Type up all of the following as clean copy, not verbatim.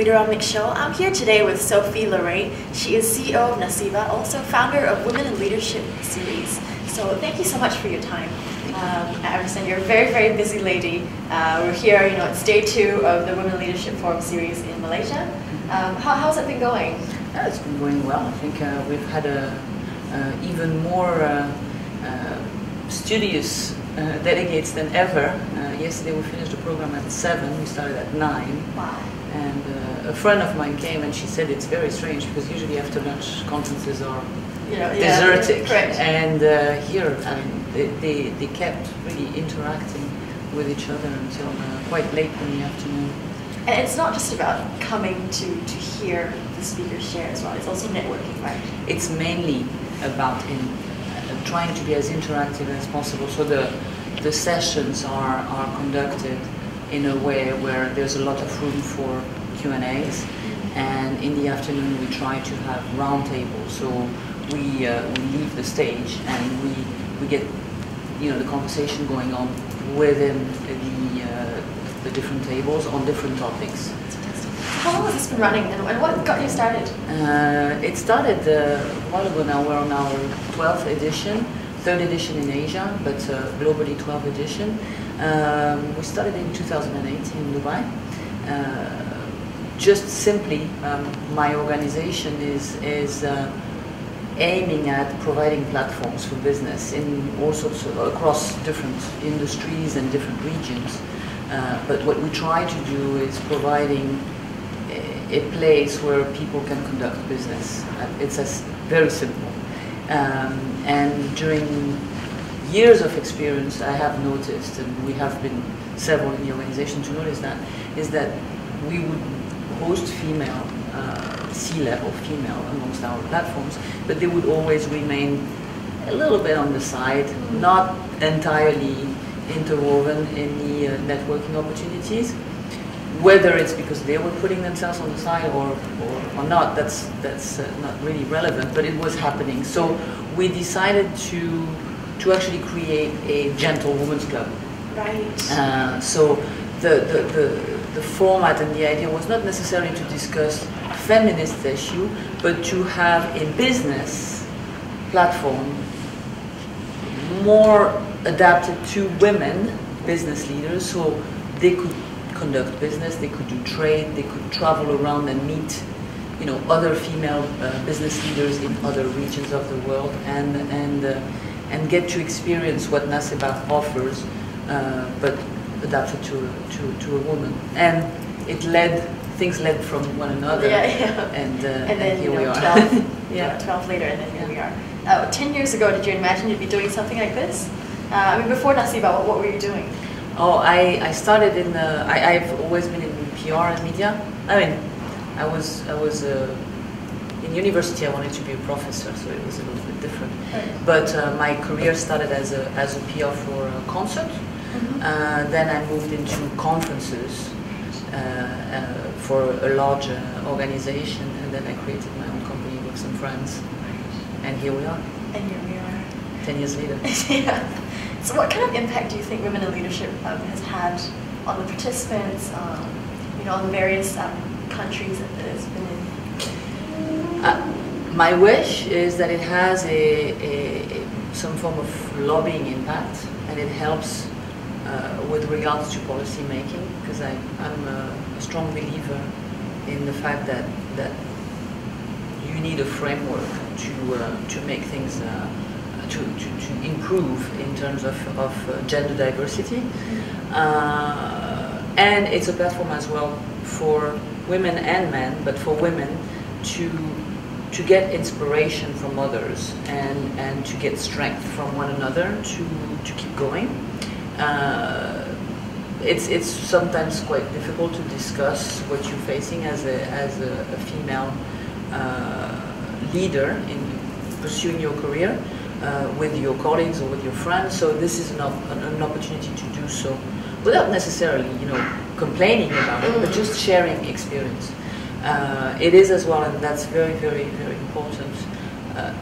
Leaderonomics Show. I'm here today with Sophie Le Ray. She is CEO of Naseba, also founder of Women in Leadership series. So thank you so much for your time. I understand you're a very, very busy lady. We're here, it's day 2 of the Women Leadership Forum series in Malaysia. How's it been going? It's been going well. I think we've had even more studious delegates than ever. Yesterday we finished the program at 7, we started at 9. Wow. And a friend of mine came and she said it's very strange because usually after lunch conferences are desertic. Correct. And here, I mean, they kept really interacting with each other until quite late in the afternoon. And it's not just about coming to hear the speakers share as well, it's also networking, right? It's mainly about trying to be as interactive as possible. So the sessions are conducted in a way where there's a lot of room for Q&As, and in the afternoon we try to have roundtables. So we leave the stage and we get the conversation going on within the different tables on different topics. How long has this been running, and what got you started? It started a while ago now. We're on our 12th edition, 3rd edition in Asia, but globally 12th edition. We started in 2008 in Dubai. Just simply, my organization is aiming at providing platforms for business in all sorts of, across different industries and different regions. But what we try to do is providing a place where people can conduct business. It's very simple. And during years of experience, I have noticed, and we have been several in the organization to notice that, is that we would host female, C-level female amongst our platforms, but they would always remain a little bit on the side, not entirely interwoven in the networking opportunities. Whether it's because they were putting themselves on the side or not, that's not really relevant, but it was happening. So we decided to actually create a gentlewomen's club. Right. So the format and the idea was not necessarily to discuss feminist issue, but to have a business platform more adapted to women business leaders, so they could conduct business, they could do trade, they could travel around and meet, other female business leaders in other regions of the world, and get to experience what naseba offers, but adapted to a woman. And things led from one another. And then here we are. 12 later, and then here we are. 10 years ago, did you imagine you'd be doing something like this? Before Naseba, what were you doing? Oh, I started in I've always been in PR and media. I was in university. I wanted to be a professor, so it was a little bit different. Right. But my career started as a PR for a concert. Then I moved into conferences for a large organization, and then I created my own company with some friends, and here we are. And here we are. 10 years later. Yeah. So what kind of impact do you think Women in Leadership has had on the participants, on the various countries that it's been in? My wish is that it has some form of lobbying impact, and it helps with regards to policy making, because I'm a strong believer in the fact that you need a framework to make things to improve in terms of gender diversity, and it's a platform as well for women and men, but for women to get inspiration from others and to get strength from one another to keep going. It's sometimes quite difficult to discuss what you're facing as a female leader in pursuing your career with your colleagues or with your friends. So this is an opportunity to do so without necessarily, complaining about it, but just sharing experience. It is as well, and that's very, very, very important.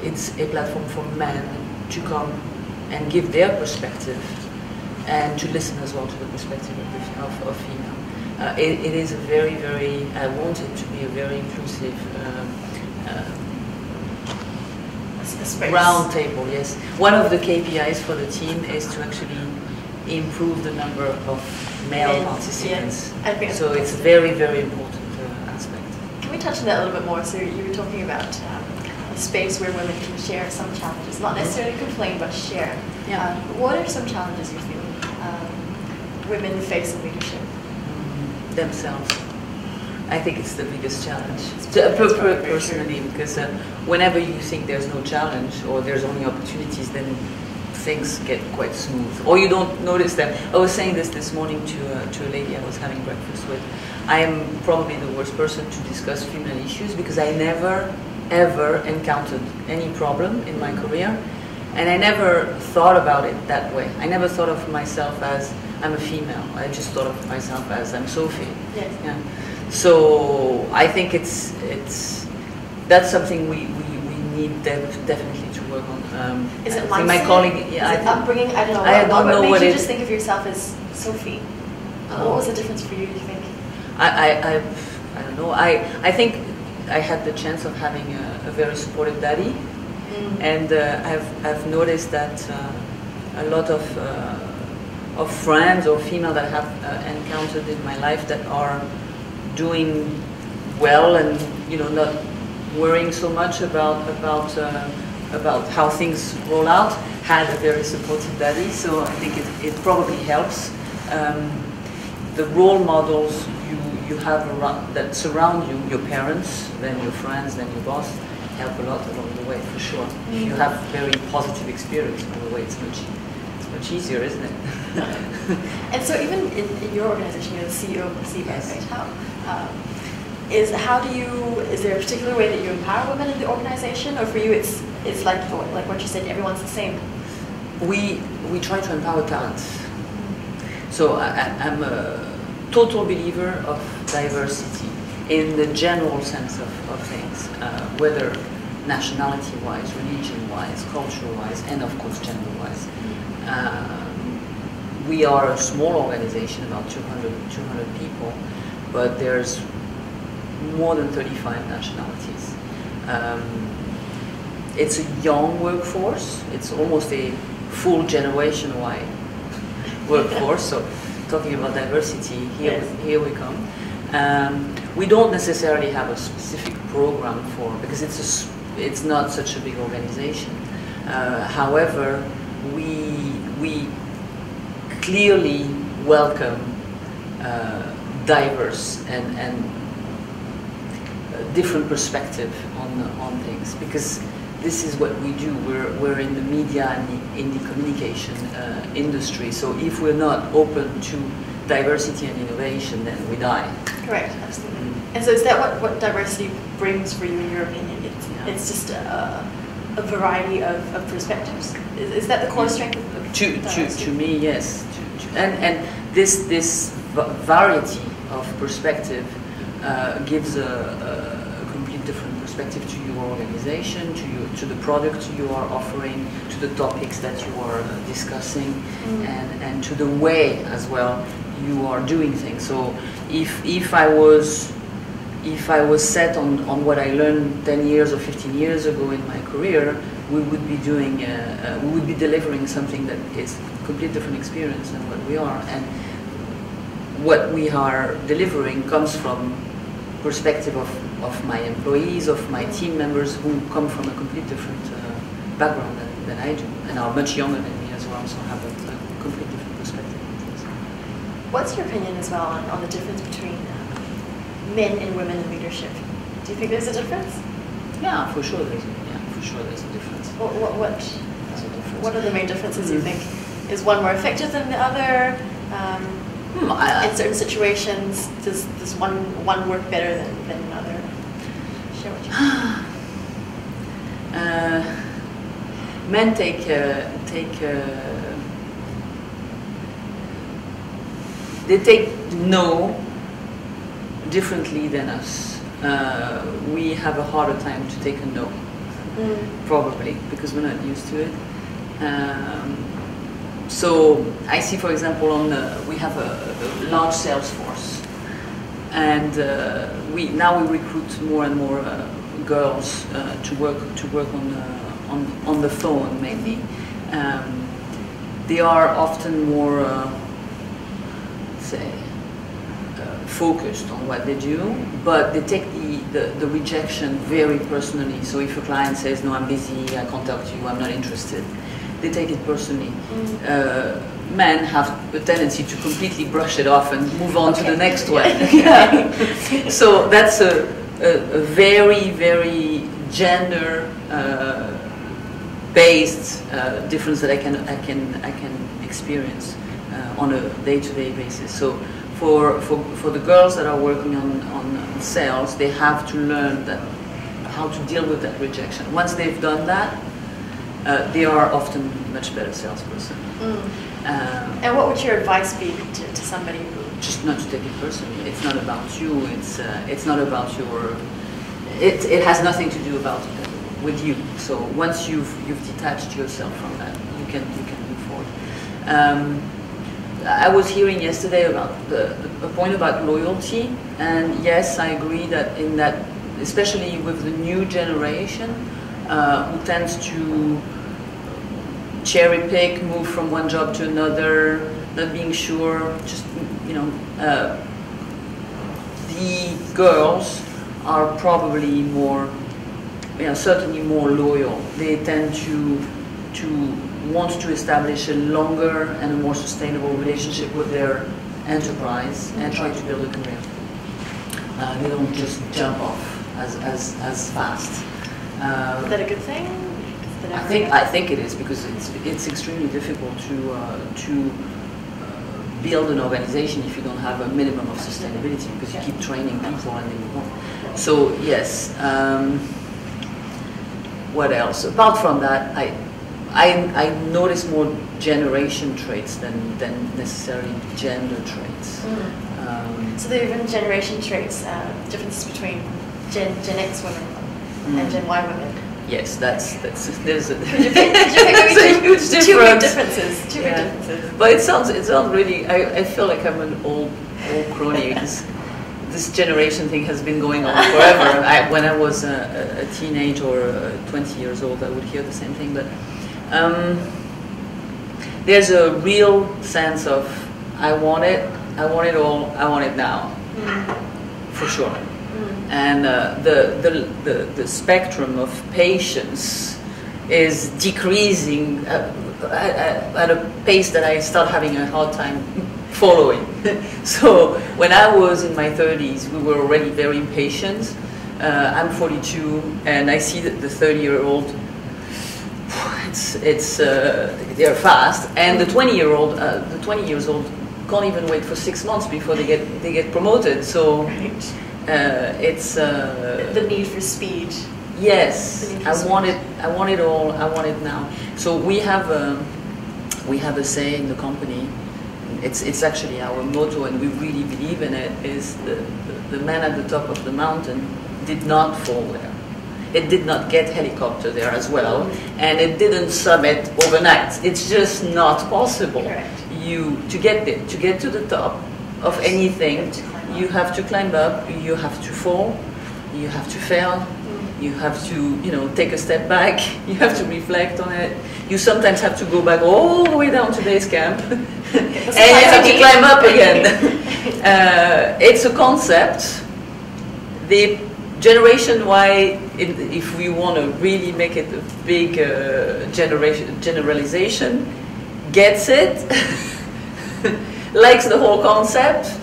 It's a platform for men to come and give their perspective, and to listen as well to the perspective of female. It is a very, very, I want it to be a very inclusive round table, yes. One of the KPIs for the team is to actually improve the number of male participants. Yes. So it's a very, very important aspect. Can we touch on that a little bit more? So you were talking about a space where women can share some challenges, not necessarily complain, but share. Yeah. What are some challenges you feel women face in leadership? Themselves. I think it's the biggest challenge, personally, because whenever you think there's no challenge or there's only opportunities, then things get quite smooth, or you don't notice them. I was saying this morning to a lady I was having breakfast with. I am probably the worst person to discuss female issues because I never, ever encountered any problem in my career, and I never thought about it that way. I never thought of myself as I'm a female. I just thought of myself as I'm Sophie. Yes. Yeah. So I think that's something we need definitely to work on. Is it mindset? My colleague, yeah, is it upbringing? I don't know. I don't know what made you it, just think of yourself as Sophie? What was the difference for you, do you think? I don't know. I think I had the chance of having a very supportive daddy, and I've noticed that a lot of friends or female that I have encountered in my life that are doing well and not worrying so much about how things roll out, had a very supportive daddy. So I think it probably helps. The role models you have around, that surround you, your parents, then your friends, then your boss, help a lot along the way, for sure. If you have very positive experience along the way, it's much easier, isn't it? And so even in your organization, you're the CEO of naseba, yes. Right? Is there a particular way that you empower women in the organization, or for you it's like what you said, everyone's the same? We try to empower talent. So I'm a total believer of diversity in the general sense of things, whether nationality-wise, religion-wise, culture-wise, and of course gender-wise. We are a small organization, about 200 people, but there's more than 35 nationalities. It's a young workforce. It's almost a full generation-wide workforce. So talking about diversity, here we come. We don't necessarily have a specific program because it's not such a big organization. However, we clearly welcome diverse and different perspective on things, because this is what we do. We're in the media and in the communication industry. So if we're not open to diversity and innovation, then we die. Correct, absolutely. And so is that what diversity brings for you, in your opinion? It's just a variety of perspectives. Is that the core strength of diversity? To me, yes. And this variety of perspective gives a complete different perspective to your organization, to the product you are offering, to the topics that you are discussing, and to the way as well you are doing things. So if I was set on what I learned 10 years or 15 years ago in my career, we would be delivering something that is a completely different experience than what we are. And what we are delivering comes from perspective of my employees, of my team members who come from a completely different background than I do, and are much younger than me as well, so have a completely different perspective on things. What's your opinion as well on the difference between men and women in leadership? Do you think there's a difference? Yeah, for sure there's a difference. What are the main differences you think? Is one more effective than the other? In certain situations, does one work better than another? Share what you think. Men take no differently than us. We have a harder time to take a no, probably because we're not used to it. So I see, for example, we have a large sales force, and now we recruit more and more girls to work on the phone mainly. They are often more focused on what they do, but they take the rejection very personally. So if a client says, no, I'm busy, I can't talk to you, I'm not interested, they take it personally. Men have a tendency to completely brush it off and move on to the next one. So that's a very, very gender based difference that I can experience on a day-to-day basis. So for the girls that are working on sales, they have to learn how to deal with that rejection. Once they've done that, they are often much better salesperson. And what would your advice be to somebody who... Just not to take it personally. It's not about you. It's not about your... It has nothing to do with you. So once you've detached yourself from that, you can move forward. I was hearing yesterday about the point about loyalty, and yes, I agree that especially with the new generation, who tends to cherry pick, move from one job to another, not being sure, just, the girls are probably more, certainly more loyal. They tend to want to establish a longer and a more sustainable relationship with their enterprise and try to build a career. They don't just jump off as fast. Is that a good thing? I think it is, because it's extremely difficult to build an organization if you don't have a minimum of sustainability, because you keep training people and they move on. So yes. What else? Apart from that, I notice more generation traits than necessarily gender traits. So there are even generation traits, differences between Gen X women and Gen Y women. Yes, there's a Could you pick maybe huge difference. Two big differences. Two big differences. But it sounds really. I feel like I'm an old crony. This generation thing has been going on forever. When I was a teenager or 20 years old, I would hear the same thing. But there's a real sense of I want it all, I want it now, for sure. And the spectrum of patience is decreasing at a pace that I start having a hard time following. So when I was in my 30s, we were already very impatient. I'm 42, and I see that the 30-year-old, they're fast, and the 20 years old can't even wait for 6 months before they get promoted. So it's the need for speed. Yes, I want it all. I want it now. So we have a say in the company. It's actually our motto, and we really believe in it. Is the man at the top of the mountain did not fall there. It did not get helicopter there as well, and it didn't summit overnight. It's just not possible. Correct. To get there, to get to the top of anything, you have to climb up. You have to fall. You have to fail. You have to, take a step back. You have to reflect on it. You sometimes have to go back all the way down to base camp, and you have to climb up again. It's a concept. The Generation Y, if we want to really make it a big generalization, gets it, likes the whole concept,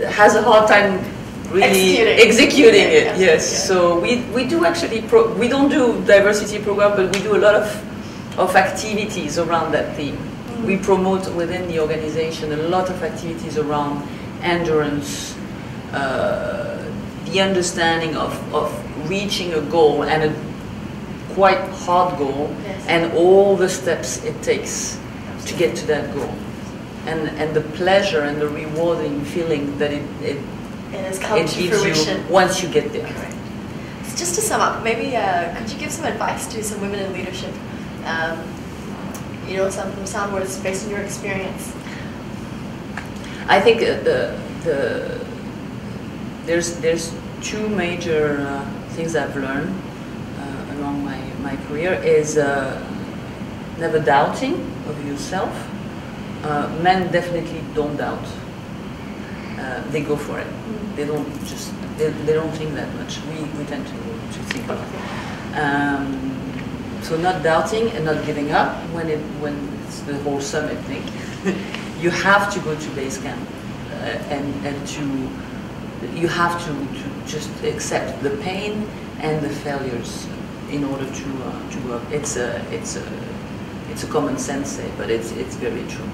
has a hard time really executing it. Yes. So we do actually we don't do diversity program, but we do a lot of activities around that theme. We promote within the organization a lot of activities around endurance, the understanding of reaching a goal, and a quite hard goal, and all the steps it takes to get to that goal, and the pleasure and the rewarding feeling that it gives you once you get there. Correct. So just to sum up, maybe could you give some advice to some women in leadership? Some sound words based on your experience. I think there's two major things I've learned along my career is never doubting of yourself. Men definitely don't doubt. They go for it. They don't just they don't think that much. We tend to think a lot. So not doubting and not giving up when it's the whole summit thing. You have to go to base camp and you have to just accept the pain and the failures in order to go up. It's a common sense say, but it's very true.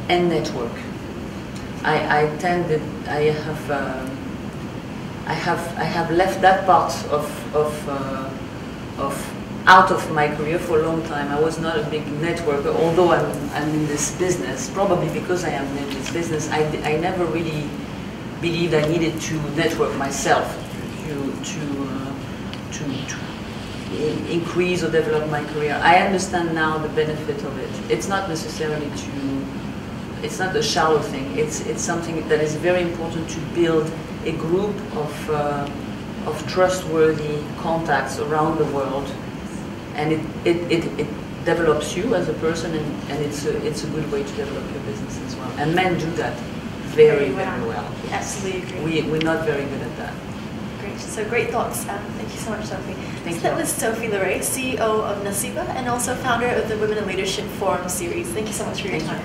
And network. I have left that part of out of my career for a long time. I was not a big networker, although I'm in this business. Probably because I am in this business, I never really believed I needed to network myself to increase or develop my career. I understand now the benefit of it. It's not necessarily it's not a shallow thing. It's something that is very important to build a group of trustworthy contacts around the world, and it develops you as a person, and it's a good way to develop your business as well. And men do that very well. Absolutely agree. We're not very good at that. Great. So great thoughts. Thank you so much, Sophie. Thank you. That was Sophie Le Ray, CEO of naseba, and also founder of the Women in Leadership Forum series. Thank you so much for your time.